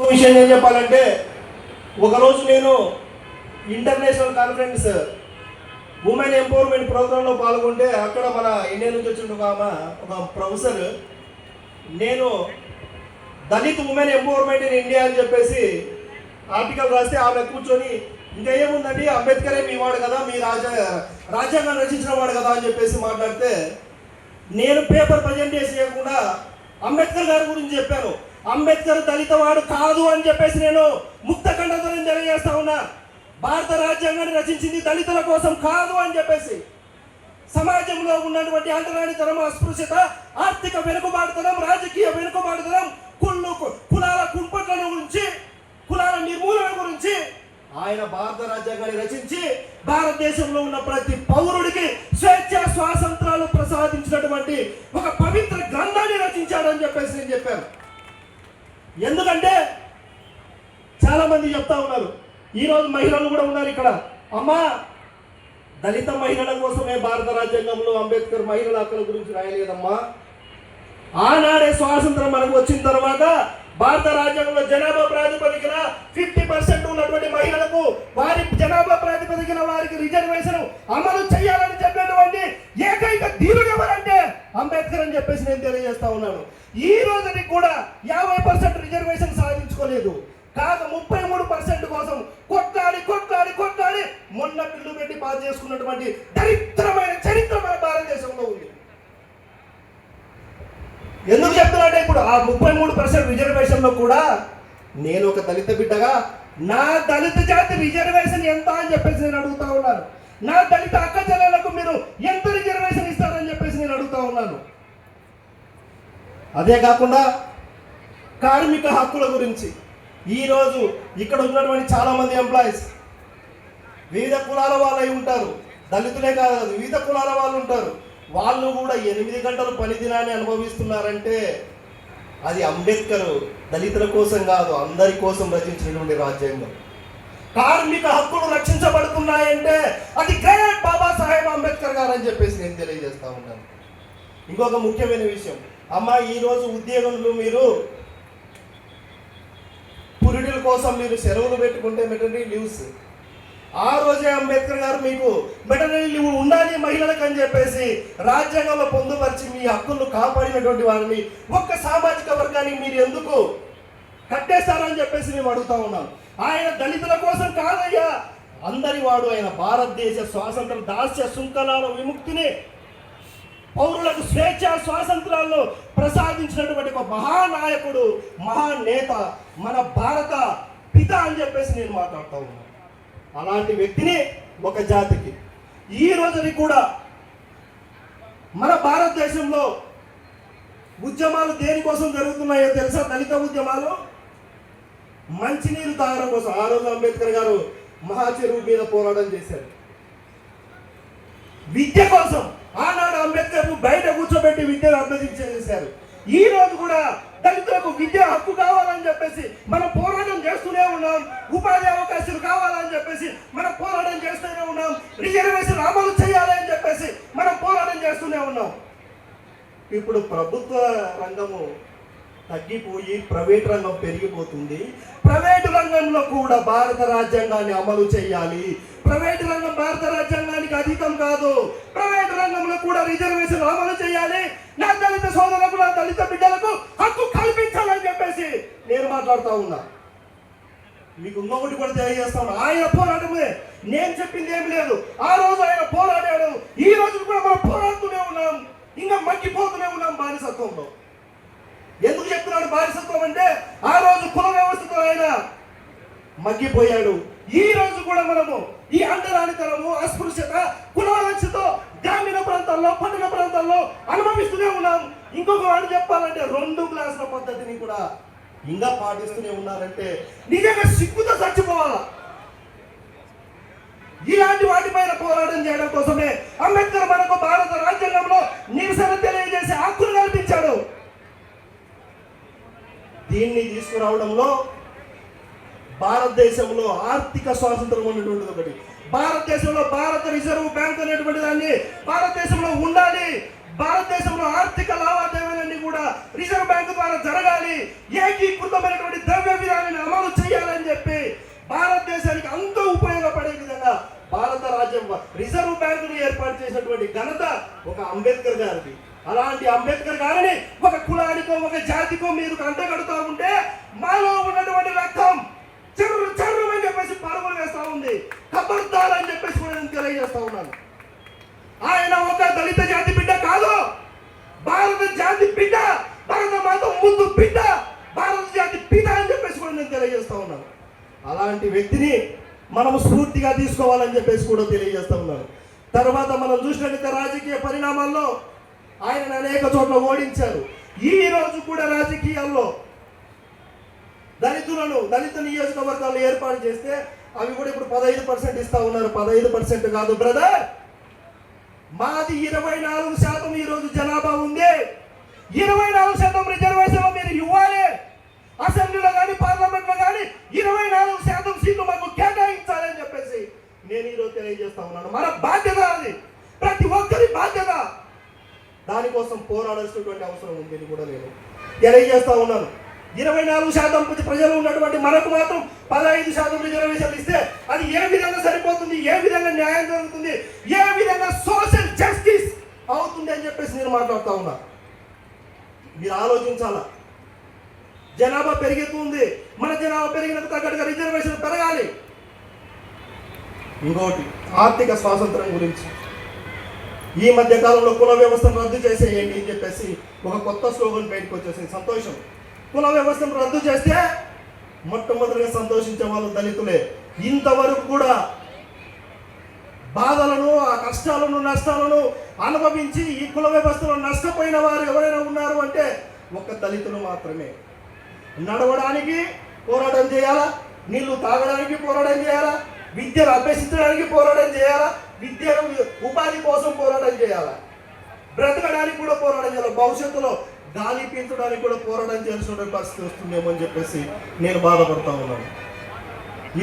విషయం ఏం చెప్పాలంటే, ఒకరోజు నేను ఇంటర్నేషనల్ కాన్ఫరెన్స్ ఉమెన్ ఎంపవర్మెంట్ ప్రోగ్రాంలో పాల్గొంటే అక్కడ మన ఇండియా నుంచి వచ్చిన ఒక ప్రొఫెసర్ నేను Dalit women empowerment in India అని చెప్పేసి ఆర్టికల్ రాస్తే ఆమె కూర్చొని ఇంకా ఏముందండి అంబేద్కరే మీ వాడు కదా, మీ రాజ్యాంగాన్ని రచించిన వాడు కదా అని చెప్పేసి మాట్లాడితే నేను పేపర్ ప్రజెంటేషన్ చేయకుండా అంబేద్కర్ గారి గురించి చెప్పాను. అంబేద్కర్ దళిత వాడు కాదు అని చెప్పేసి నేను ముక్త ఖండంతో తెలియజేస్తా ఉన్నా. భారత రాజ్యాంగాన్ని రచించింది దళితుల కోసం కాదు అని చెప్పేసి సమాజంలో ఉన్నటువంటి అంటరానితనం, అస్పృశ్యత, ఆర్థిక వెనుకబాటుతనం, రాజకీయ వెనుకబాటుతనం, కులాల కుంపట్ల గురించి, కులాల నిర్మూలన గురించి ఆయన భారత రాజ్యాంగాన్ని రచించి భారతదేశంలో ఉన్న ప్రతి పౌరుడికి స్వేచ్ఛ స్వాతంత్రాలు ప్రసాదించినటువంటి ఒక పవిత్ర గ్రంథాన్ని రచించాడని చెప్పేసి నేను చెప్పాను. ఎందుకంటే చాలా మంది చెప్తా ఉన్నారు, ఈరోజు మహిళలు కూడా ఉన్నారు ఇక్కడ, అమ్మా దళిత మహిళల కోసమే భారత రాజ్యాంగంలో అంబేద్కర్ మహిళల హక్కుల గురించి రాయలేదమ్మా. ఆనాడే స్వాతంత్రం మనకు వచ్చిన తర్వాత భారత రాజ్యాంగంలో జనాభా ప్రాతిపదికన 50% ఉన్నటువంటి మహిళలకు వారి జనాభా ప్రాతిపదికన వారికి రిజర్వేషన్ అమలు చేయాలని చెప్పినటువంటి ఏకైక ధీరుడు ఎవరంటే అంబేద్కర్ అని చెప్పేసి నేను తెలియజేస్తా ఉన్నాను. ఈ రోజుకి కూడా 50% రిజర్వేషన్ సాధించుకోలేదు, కాక 33% కోసం కొట్లాడి కొట్లాడి కొట్లాడి మొన్న బిల్లు పెట్టి పాస్ చేసుకున్నటువంటి దరిద్రమైన చరిత్ర మన భారతదేశంలో ఉంది. ఎందుకు చెప్తున్నట్టే ఇప్పుడు ఆ 33% రిజర్వేషన్ లో కూడా నేను ఒక దళిత బిడ్డగా నా దళిత జాతి రిజర్వేషన్ ఎంత అని చెప్పేసి నేను అడుగుతా ఉన్నాను. నా దళిత అక్క చెల్లెలకు మీరు ఎంత రిజర్వేషన్ ఇస్తారని చెప్పేసి నేను అడుగుతా ఉన్నాను. అదే కాకుండా కార్మిక హక్కుల గురించి ఈరోజు ఇక్కడ ఉన్నటువంటి చాలా మంది ఎంప్లాయీస్ వివిధ కులాల వాళ్ళు అయి ఉంటారు, దళితులే కాదు వివిధ కులాల వాళ్ళు ఉంటారు. వాళ్ళు కూడా 8 గంటలు పని దినాన్ని అనుభవిస్తున్నారంటే అది అంబేద్కర్ దళితుల కోసం కాదు, అందరి కోసం రచించినటువంటి రాజ్యాంగం. కార్మిక హక్కులు రక్షించబడుతున్నాయంటే అది గ్రేట్ బాబాసాహెబ్ అంబేద్కర్ గారు అని చెప్పేసి నేను తెలియజేస్తా ఉన్నాను. ఇంకొక ముఖ్యమైన విషయం, అమ్మా ఈరోజు ఉద్యోగంలో మీరు పురిడిల కోసం మీరు సెలవులు పెట్టుకుంటే మెటర్నిటీ లీవ్స్, ఆ రోజే అంబేద్కర్ గారు మీకు మెటర్నిటీ లీవ్ ఉండాలి మహిళలకు అని చెప్పేసి రాజ్యాంగంలో పొందుపరిచి మీ హక్కులను కాపాడినటువంటి వారిని ఒక్క సామాజిక వర్గానికి మీరు ఎందుకు కట్టేస్తారని చెప్పేసి మేము అడుగుతా ఉన్నాం. ఆయన దళితుల కోసం కాదయ్యా, అందరి వాడు ఆయన భారతదేశ స్వాతంత్ర దాస్య శృంఖలాల విముక్తిని పౌరులకు స్వేచ్ఛ స్వాతంత్రాలను ప్రసాదించినటువంటి ఒక మహానాయకుడు, మహానేత, మన భారత పిత అని చెప్పేసి నేను మాట్లాడుతూ ఉన్నాను. అలాంటి వ్యక్తిని ఒక జాతికి ఈ రోజుని కూడా మన భారతదేశంలో ఉద్యమాలు దేనికోసం జరుగుతున్నాయో తెలుసా? దళిత ఉద్యమాలు మంచినీరు తాగడం కోసం. ఆ రోజు అంబేద్కర్ గారు మహాచెరువు మీద పోరాటం చేశారు. విద్య కోసం ఆనాడు అంబేద్కర్ బయట కూర్చోబెట్టి విద్యను అభ్యసించేశారు. ఈ రోజు కూడా దళితులకు విద్య హక్కు కావాలని చెప్పేసి మనం పోరాటం చేస్తూనే ఉన్నాం. ఉపాధి అవకాశాలు కావాలని చెప్పేసి మనం పోరాటం చేస్తూనే ఉన్నాం. రిజర్వేషన్ అమలు చేయాలని చెప్పేసి మనం పోరాటం చేస్తూనే ఉన్నాం. ఇప్పుడు ప్రభుత్వ రంగము తగ్గిపోయి ప్రైవేట్ రంగం పెరిగిపోతుంది. ప్రైవేటు రంగంలో కూడా భారత రాజ్యాంగాన్ని అమలు చేయాలి. ప్రైవేటు రంగం భారత రాజ్యాంగానికి అతీతం కాదు. ప్రైవేటు రంగంలో కూడా రిజర్వేషన్ అమలు చేయాలి. నా దళిత సోదరులకు, నా దళిత బిడ్డలకు హక్కు కల్పించాలని చెప్పేసి నేను మాట్లాడుతూ ఉన్నా. మీకు ఇంకొకటి కూడా తెలియజేస్తాను, ఆయన పోరాటమే, నేను చెప్పింది ఏమి లేదు. ఆ రోజు ఆయన పోరాడాడు, ఈ రోజు కూడా మనం పోరాడుతూనే ఉన్నాం, ఇంకా మగ్గిపోతూనే ఉన్నాం బానిసత్వంలో. ఎందుకు చెప్తున్నాడు బానిసత్వం అంటే, ఆ రోజు కుల వ్యవస్థతో ఆయన మగ్గిపోయాడు. ఈ రోజు కూడా మనము ఈ అంటరానితనము, అస్పృశ్యత, కులవలక్షతో గ్రామీణ ప్రాంతాల్లో, పట్టణ ప్రాంతాల్లో అనుభవిస్తూనే ఉన్నాం. ఇంకొక వాడు చెప్పాలంటే 2 గ్లాసుల పద్ధతిని కూడా ఇంకా పాటిస్తూనే ఉన్నారంటే నిజంగా సిగ్గుతో చచ్చిపోవాలా. ఇలాంటి వాటిపైన పోరాటం చేయడం కోసమే అంబేద్కర్ మనకు భారత రాజ్యాంగంలో నిరసన తెలియజేసే హక్కును కల్పించాడు. దీన్ని తీసుకురావడంలో భారతదేశంలో ఆర్థిక స్వాతంత్రం ఉన్నటువంటిది ఒకటి. భారతదేశంలో భారత రిజర్వ్ బ్యాంక్ అనేటువంటి దాన్ని భారతదేశంలో ఉండాలి. భారతదేశంలో ఆర్థిక లావాదేవీలన్నీ కూడా రిజర్వ్ బ్యాంకు ద్వారా జరగాలి. ఏకీకృతమైనటువంటి ద్రవ్య విధానాన్ని చేసినటువంటి ఘనత ఒక అంబేద్కర్ గారిది. అలాంటి అంబేద్కర్ గారిని ఒక కులానికో ఒక జాతికో మీరు కంటగడుతూ ఉంటే మాలో ఉన్నటువంటి రక్తం చెర్రు చెర్రు అని చెప్పేసి పరుగులు వేస్తూ ఉంది. ఖబర్దార్ అని చెప్పేసి కూడా నేను తెలియజేస్తా ఉన్నాను. ఆయన ఒక దళిత జాతి బిడ్డ కాదు, భారత జాతి బిడ్డ, భారత మాత ముందు బిడ్డ, భారత జాతి పిత అని చెప్పేసి కూడా నేను తెలియజేస్తా ఉన్నాను. అలాంటి వ్యక్తిని మనం స్ఫూర్తిగా తీసుకోవాలని చెప్పేసి కూడా తెలియజేస్తా ఉన్నాను. తర్వాత మనం చూసినట్లయితే రాజకీయ పరిణామాల్లో ఆయన అనేక చోట్ల ఓడించారు. ఈ రోజు కూడా రాజకీయాల్లో దళిత నియోజకవర్గాలు ఏర్పాటు చేస్తే అవి కూడా ఇప్పుడు 15% ఇస్తా ఉన్నారు. 15% కాదు బ్రదర్, మాది 24% ఈరోజు జనాభా ఉంది. 24% రిజర్వేషన్ మీరు ఇవ్వాలి. అసెంబ్లీలో కానీ పార్లమెంట్లో కానీ 24% సీట్లు మాకు కేటాయించాలని చెప్పేసి నేను ఈరోజు తెలియజేస్తా ఉన్నాను. మన బాధ్యత అది, ప్రతి ఒక్కరి బాధ్యత. దానికోసం పోరాడాల్సినటువంటి అవసరం ఉంది అని కూడా నేను తెలియజేస్తా ఉన్నాను. 24% ప్రజలు ఉన్నటువంటి మనకు మాత్రం 15% రిజర్వేషన్లు ఇస్తే అది ఏ విధంగా సరిపోతుంది, ఏ విధంగా న్యాయం జరుగుతుంది, ఏ విధంగా సోషల్ జస్టిస్ అవుతుంది అని చెప్పేసి నేను మాట్లాడుతూ ఉన్నా. మీరు ఆలోచించాలా. జనాభా పెరుగుతుంది, మన జనాభా పెరిగినందుకు తగ్గట్టుగా రిజర్వేషన్ పెరగాలి. ఇంకోటి ఆర్థిక స్వాతంత్రం గురించి ఈ మధ్య కాలంలో కుల వ్యవస్థను రద్దు చేసేయండి అని చెప్పేసి ఒక కొత్త స్లోగన్ బయటకు వచ్చేసింది. సంతోషం. కుల వ్యవస్థను రద్దు చేస్తే మొట్టమొదటిగా సంతోషించే వాళ్ళు దళితులే. ఇంతవరకు కూడా బాధలను, ఆ కష్టాలను, నష్టాలను అనుభవించి ఈ కుల వ్యవస్థలో నష్టపోయిన వారు ఎవరైనా ఉన్నారు అంటే ఒక దళితులు మాత్రమే. నడవడానికి పోరాటం చేయాలా, నీళ్లు తాగడానికి పోరాటం చేయాలా, విద్యను అభ్యసించడానికి పోరాటం చేయాలా, విద్యను ఉపాధి కోసం పోరాటం చేయాలా, బ్రతకడానికి కూడా పోరాటం చేయాలి, భవిష్యత్తులో గాలి పీల్చడానికి కూడా పోరాటం చేయాల్సిన పరిస్థితి వస్తుందేమో అని చెప్పేసి నేను బాధపడతా ఉన్నాను.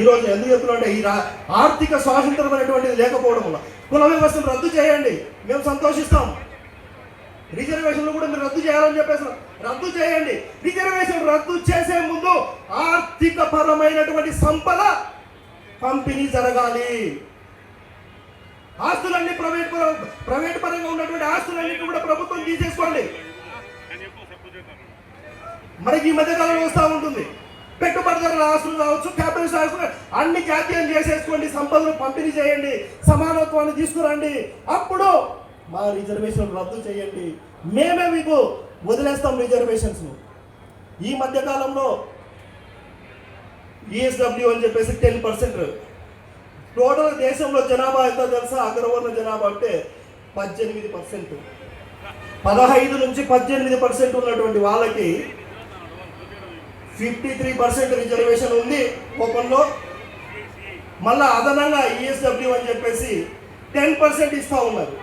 ఈరోజు ఎందుకు చెప్తున్నా ఈ ఆర్థిక స్వాతంత్రం అనేటువంటిది లేకపోవడం వల్ల కుల వ్యవస్థను రద్దు చేయండి, మేము సంతోషిస్తాం. రిజర్వేషన్లు కూడా మీరు రద్దు చేయాలని చెప్పేసి రద్దు చేయండి. రిజర్వేషన్ రద్దు చేసే ముందు ఆర్థిక పరమైనటువంటి సంపద పంపిణీ జరగాలి. ఆస్తులన్నీ ప్రైవేట్ పరంగా ఉన్నటువంటి ఆస్తులన్నీ కూడా ప్రభుత్వం తీసేసుకోండి. మనకి ఈ మధ్యకాలంలో వస్తూ ఉంటుంది, పెట్టుబడిదారుల ఆస్తులు కావచ్చు, క్యాపిటల్ ఆస్తులు అన్ని జాతీయం చేసేసుకోండి, సంపదను పంపిణీ చేయండి, సమానత్వాన్ని తీసుకురండి, అప్పుడు మా రిజర్వేషన్ రద్దు చేయండి, మేమే మీకు వదిలేస్తాం రిజర్వేషన్స్. ఈ మధ్యకాలంలో ESW అని చెప్పేసి 10%. టోటల్ దేశంలో జనాభా ఎంత తెలుసా? అగ్రవర్ణ జనాభా అంటే 18%. 15 నుంచి 18% ఉన్నటువంటి వాళ్ళకి 53% రిజర్వేషన్ ఉంది ఓపెన్లో. మళ్ళా అదనంగా ESW అని చెప్పేసి 10% ఇస్తూ ఉన్నారు.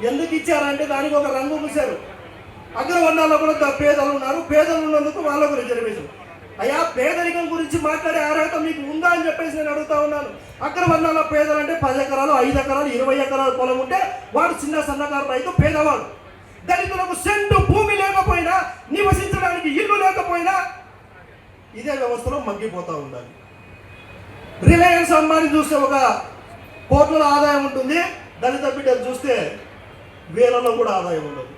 ఎందుకు ఇచ్చారంటే దానికి ఒక రంగు పూశారు. అగ్రవర్ణాల్లో కూడా పేదలు ఉన్నారు, పేదలు ఉన్నందుకు వాళ్ళకు రిజర్వేషన్. అయ్యా, పేదరికం గురించి మాట్లాడే అర్హత మీకు ఉందా అని చెప్పేసి నేను అడుగుతా ఉన్నాను. అగ్రవర్ణాల పేదలు అంటే 10 ఎకరాలు, 5 ఎకరాలు, 20 ఎకరాల పొలం ఉంటే వాడు చిన్న సన్నకారు రైతు పేదవాడు. దళితులకు సెంటు భూమి లేకపోయినా, నివసించడానికి ఇల్లు లేకపోయినా ఇదే వ్యవస్థలో మగ్గిపోతూ ఉండాలి. రిలయన్స్ అమ్మాని చూస్తే ఒక కోట్ల ఆదాయం ఉంటుంది, దళిత బిడ్డలు చూస్తే వేలలో కూడా ఆదాయం ఉండదు.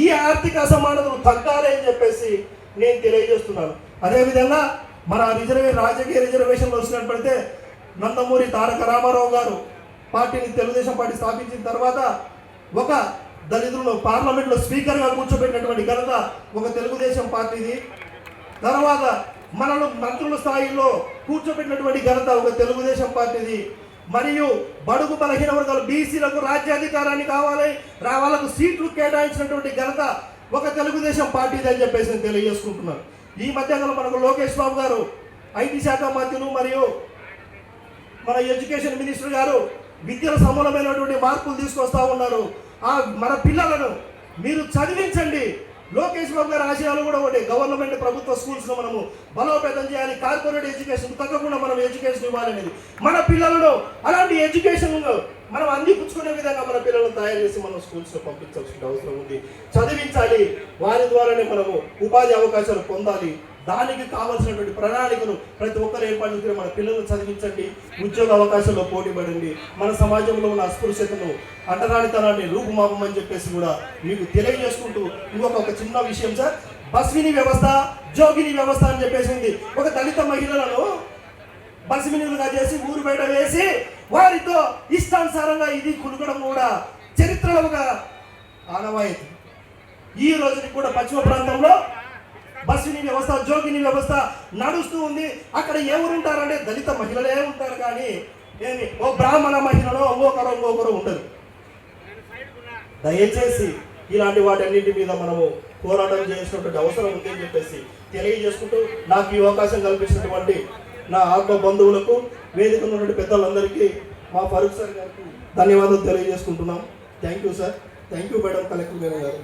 ఈ ఆర్థిక అసమానతలు తగ్గాలి అని చెప్పేసి నేను తెలియజేస్తున్నాను. అదేవిధంగా మన రాజకీయ రిజర్వేషన్లు వచ్చినట్లయితే నందమూరి తారక రామారావు గారు తెలుగుదేశం పార్టీ స్థాపించిన తర్వాత ఒక దళితులను పార్లమెంట్లో స్పీకర్గా కూర్చోబెట్టినటువంటి ఘనత ఒక తెలుగుదేశం పార్టీది. తర్వాత మనను మంత్రుల స్థాయిలో కూర్చోబెట్టినటువంటి ఘనత ఒక తెలుగుదేశం పార్టీది. మరియు బడుగు బలహీన వర్గాలు బీసీలకు రాజ్యాధికారాన్ని కావాలి, వాళ్ళకు సీట్లు కేటాయించినటువంటి ఘనత ఒక తెలుగుదేశం పార్టీది అని చెప్పేసి నేను తెలియజేసుకుంటున్నాను. ఈ మధ్యకాలంలో మనకు లోకేష్ బాబు గారు IT శాఖ మంత్రులు మరియు మన ఎడ్యుకేషన్ మినిస్టర్ గారు విద్యలో సమూలమైనటువంటి మార్పులు తీసుకొస్తా ఉన్నారు. మన పిల్లలను మీరు చదివించండి. లోకేష్ బాబు గారి ఆశయాలు కూడా ఒకటి, గవర్నమెంట్ ప్రభుత్వ స్కూల్స్లో మనము బలోపేతం చేయాలి, కార్పొరేట్ ఎడ్యుకేషన్ తగ్గకుండా మనం ఎడ్యుకేషన్ ఇవ్వాలనేది. మన పిల్లలను అలాంటి ఎడ్యుకేషన్ మనం అందిపుచ్చుకునే విధంగా మన పిల్లలను తయారు చేసి మనం స్కూల్స్లో పంపించాల్సిన అవసరం ఉంది. చదివించాలి, వారి ద్వారానే మనము ఉపాధి అవకాశాలు పొందాలి. దానికి కావాల్సినటువంటి ప్రణాళికను ప్రతి ఒక్కరు ఏర్పాటు చేసుకుని మన పిల్లలను చదివించండి, ఉద్యోగ అవకాశాల్లో పోటీ పడండి, మన సమాజంలో ఉన్న అస్పృశ్యతను అంటరానితనాన్ని రూపుమాపమని చెప్పేసి కూడా మీకు తెలియజేసుకుంటూ ఇంకొక చిన్న విషయం సార్, బస్విని వ్యవస్థ, జోగిని వ్యవస్థ అని చెప్పేసింది. ఒక దళిత మహిళలను బస్వినులుగా చేసి ఊరు బయట వేసి వారితో ఇష్టానుసారంగా ఇది కులకడం కూడా చరిత్రలో ఒక ఆనవాయితీ. ఈ రోజుకి కూడా పశ్చిమ ప్రాంతంలో బస్విని వ్యవస్థ, జోగిని వ్యవస్థ నడుస్తూ ఉంది. అక్కడ ఎవరు ఉంటారంటే దళిత మహిళలే ఉంటారు, కానీ ఏమి ఓ బ్రాహ్మణ మహిళలో ఇంకొకరు ఉండదు. దయచేసి ఇలాంటి వాటన్నింటి మీద మనము పోరాటం చేసినటువంటి అవసరం ఉంది అని చెప్పేసి తెలియజేసుకుంటూ, నాకు ఈ అవకాశం కల్పించినటువంటి నా ఆత్మ బంధువులకు, వేదిక ఉన్నటువంటి పెద్దలందరికీ, మా ఫరూక్ సార్ గారికి ధన్యవాదాలు తెలియజేసుకుంటున్నాం. Thank you sir. Thank you madam, collector madam గారు.